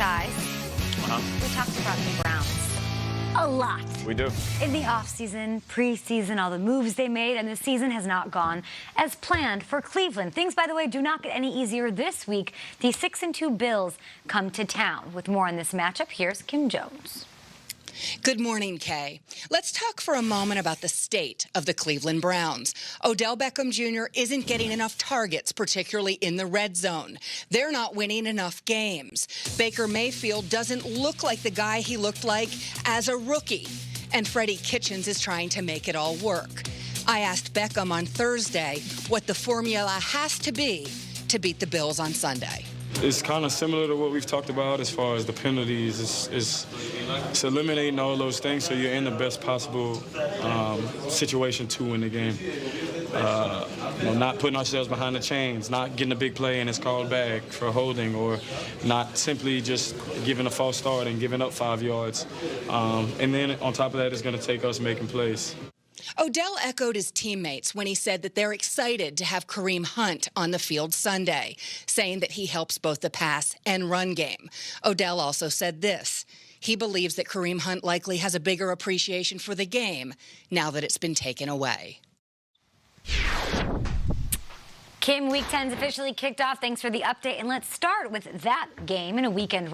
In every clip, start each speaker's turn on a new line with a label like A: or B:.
A: Guys, we talked about the Browns a lot.
B: We do.
A: In the offseason, preseason, all the moves they made, and the season has not gone as planned for Cleveland. Things, by the way, do not get any easier this week. The 6-2 Bills come to town. With more on this matchup, here's Kim Jones.
C: Good morning, Kay. Let's talk for a moment about the state of the Cleveland Browns. Odell Beckham Jr. isn't getting enough targets, particularly in the red zone. They're not winning enough games. Baker Mayfield doesn't look like the guy he looked like as a rookie. And Freddie Kitchens is trying to make it all work. I asked Beckham on Thursday what the formula has to be to beat the Bills on Sunday.
D: It's kind of similar to what we've talked about as far as the penalties. It's eliminating all those things so you're in the best possible situation to win the game. Not putting ourselves behind the chains, not getting a big play and it's called back for holding, or not simply just giving a false start and giving up 5 yards. And then on top of that, it's going to take us making plays.
C: Odell echoed his teammates when he said that they're excited to have Kareem Hunt on the field Sunday, saying that he helps both the pass and run game. Odell also said this. He believes that Kareem Hunt likely has a bigger appreciation for the game now that it's been taken away.
A: Kim, Week 10's officially kicked off. Thanks for the update. And let's start with that game in a weekend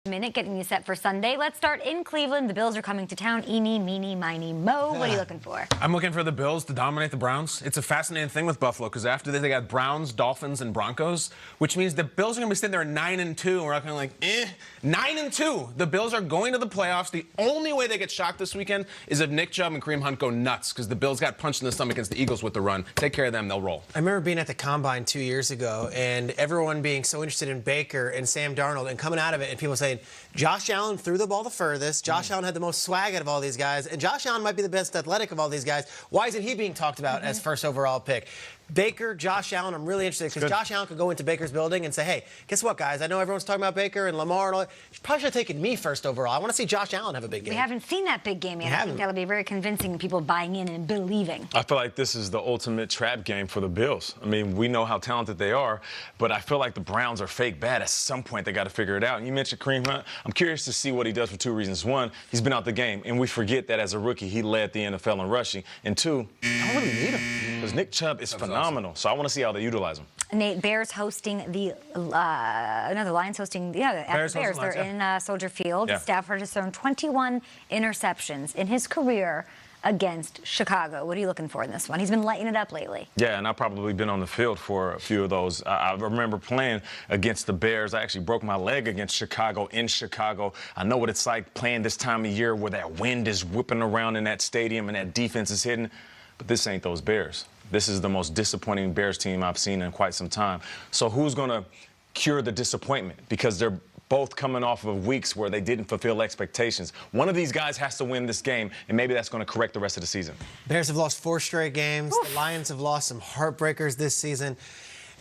A: minute, getting you set for Sunday. Let's start in Cleveland. The Bills are coming to town. Eeny, meeny, miny, mo. What are you looking for?
B: I'm looking for the Bills to dominate the Browns. It's a fascinating thing with Buffalo because after this, they got Browns, Dolphins, and Broncos, which means the Bills are going to be sitting there 9-2, and we're not going to like, 9-2. The Bills are going to the playoffs. The only way they get shocked this weekend is if Nick Chubb and Kareem Hunt go nuts because the Bills got punched in the stomach against the Eagles with the run. Take care of them, they'll roll.
E: I remember being at the Combine 2 years ago and everyone being so interested in Baker and Sam Darnold and coming out of it and people saying, Josh Allen threw the ball the furthest. Josh Allen had the most swag out of all these guys. And Josh Allen might be the best athletic of all these guys. Why isn't he being talked about as first overall pick? Baker, Josh Allen, I'm really interested because Josh Allen could go into Baker's building and say, hey, guess what, guys? I know everyone's talking about Baker and Lamar and all that. You probably should have taken me first overall. I want to see Josh Allen have a big game.
A: We haven't seen that big game yet. I think that'll be very convincing, people buying in and believing.
F: I feel like this is the ultimate trap game for the Bills. I mean, we know how talented they are, but I feel like the Browns are fake bad. At some point, they got to figure it out. And you mentioned Kareem Hunt. I'm curious to see what he does for 2 reasons. One, he's been out the game, and we forget that as a rookie, he led the NFL in rushing. And 2, I don't really need him because Nick Chubb is phenomenal. So I want to see how they utilize him.
A: Nate, Bears hosting the the Lions hosting Bears. They're in Soldier Field.
F: Yeah.
A: Stafford has thrown 21 interceptions in his career against Chicago. What are you looking for in this one? He's been lighting it up lately.
F: Yeah, and I've probably been on the field for a few of those. I remember playing against the Bears. I actually broke my leg against Chicago in Chicago. I know what it's like playing this time of year where that wind is whipping around in that stadium and that defense is hitting. But this ain't those Bears. This is the most disappointing Bears team I've seen in quite some time. So who's going to cure the disappointment? Because they're both coming off of weeks where they didn't fulfill expectations. One of these guys has to win this game, and maybe that's going to correct the rest of the season.
E: Bears have lost 4 straight games. Oof. The Lions have lost some heartbreakers this season.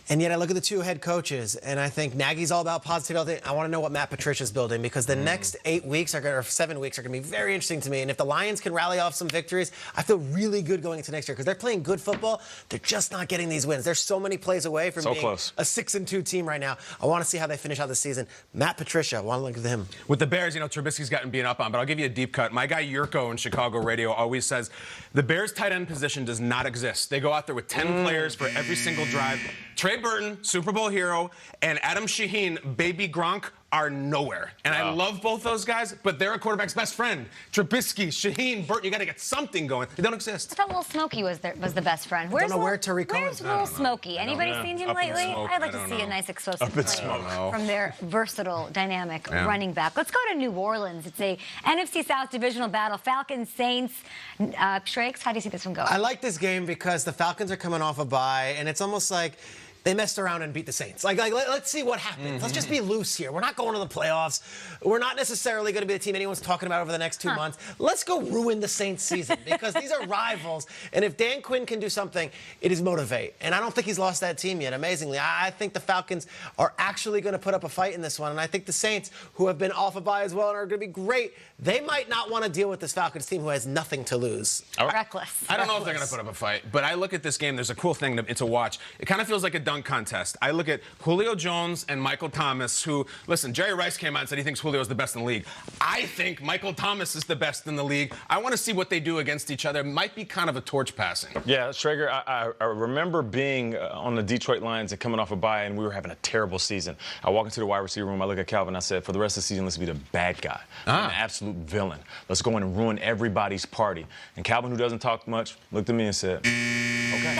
E: And yet I look at the 2 head coaches, and I think Nagy's all about positivity. I want to know what Matt Patricia's building because the next 8 weeks or 7 weeks are going to be very interesting to me. And if the Lions can rally off some victories, I feel really good going into next year because they're playing good football. They're just not getting these wins. They're so many plays away from being
F: close.
E: A 6-2 team right now. I want to see how they finish out the season. Matt Patricia, I want to look at him.
B: With the Bears, Trubisky's gotten beaten up on, but I'll give you a deep cut. My guy Yurko in Chicago radio always says the Bears tight end position does not exist. They go out there with 10 players for every single drive. Trey Burton, Super Bowl hero, and Adam Shaheen, baby Gronk, are nowhere. And I love both those guys, but they're a quarterback's best friend. Trubisky, Shaheen, Burton, you got to get something going. They don't exist.
A: I thought Little Smokey was the best friend.
E: I don't know where Tariq Cohen
A: Where's Little Smokey? Anybody seen him lately? I'd like to see a nice explosive play from their versatile, dynamic running back. Let's go to New Orleans. It's a NFC South divisional battle. Falcons, Saints. Shrakes, how do you see this one going?
E: I like this game because the Falcons are coming off a bye, and it's almost like they messed around and beat the Saints. Let's see what happens. Let's just be loose here. We're not going to the playoffs. We're not necessarily going to be the team anyone's talking about over the next 2 months. Let's go ruin the Saints season because these are rivals. And if Dan Quinn can do something, it is motivate. And I don't think he's lost that team yet, amazingly. I think the Falcons are actually going to put up a fight in this one. And I think the Saints, who have been off a bye as well and are going to be great, they might not want to deal with this Falcons team who has nothing to lose.
A: Reckless.
B: I don't know if they're going to put up a fight, but I look at this game. There's a cool thing to watch. It kind of feels like a dunk contest. I look at Julio Jones and Michael Thomas, who, listen, Jerry Rice came out and said he thinks Julio's the best in the league. I think Michael Thomas is the best in the league. I want to see what they do against each other. It might be kind of a torch passing.
F: Yeah, Schrager, I remember being on the Detroit Lions and coming off a bye, and we were having a terrible season. I walk into the wide receiver room, I look at Calvin, I said, for the rest of the season, let's be the bad guy. An absolute villain. Let's go in and ruin everybody's party. And Calvin, who doesn't talk much, looked at me and said, okay.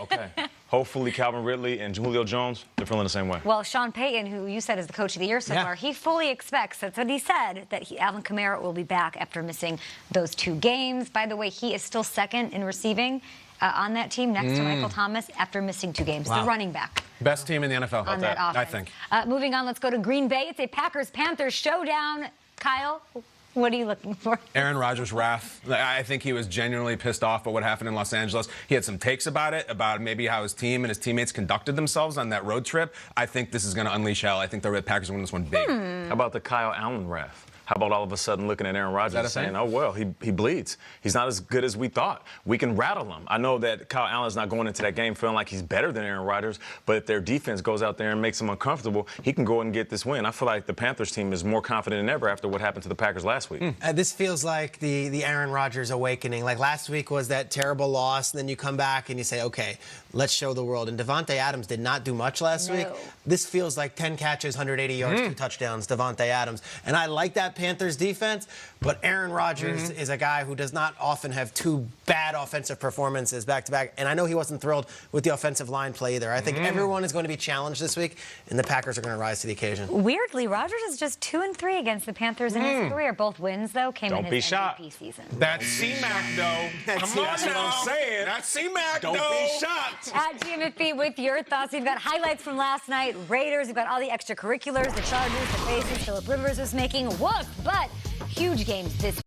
F: Okay. Hopefully Calvin Ridley and Julio Jones, they're feeling the same way.
A: Well, Sean Payton, who you said is the coach of the year so far, he fully expects, that's what he said, that Alvin Kamara will be back after missing those 2 games. By the way, he is still second in receiving on that team next to Michael Thomas after missing 2 games. The running back.
B: Best team in the NFL.
A: On that offense.
B: I think.
A: Moving on, let's go to Green Bay. It's a Packers-Panthers showdown. Kyle, what are you looking for?
B: Aaron Rodgers' wrath. I think he was genuinely pissed off at what happened in Los Angeles. He had some takes about it, about maybe how his team and his teammates conducted themselves on that road trip. I think this is going to unleash hell. I think the Packers are winning this one big.
F: How about the Kyle Allen wrath? How about all of a sudden looking at Aaron Rodgers and saying, oh, well, he bleeds. He's not as good as we thought. We can rattle him. I know that Kyle Allen's not going into that game feeling like he's better than Aaron Rodgers, but if their defense goes out there and makes him uncomfortable, he can go and get this win. I feel like the Panthers team is more confident than ever after what happened to the Packers last week.
E: This feels like the Aaron Rodgers awakening. Like last week was that terrible loss, and then you come back and you say, okay, let's show the world. And Davante Adams did not do much last week. This feels like 10 catches, 180 yards, 2 touchdowns, Davante Adams. And I like that Panthers defense, but Aaron Rodgers is a guy who does not often have 2 bad offensive performances back-to-back. And I know he wasn't thrilled with the offensive line play either. I think everyone is going to be challenged this week, and the Packers are going to rise to the occasion.
A: Weirdly, Rodgers is just 2-3 against the Panthers in his career. Both wins, though, came in his MVP season.
B: That's C-Mac, though. Come on
F: That's what I'm saying.
B: That's C-Mac,
F: Don't be shocked.
A: At GMFB with your thoughts. We've got highlights from last night, Raiders. We've got all the extracurriculars, the Chargers, the faces Phillip Rivers was making. Woof! But huge games this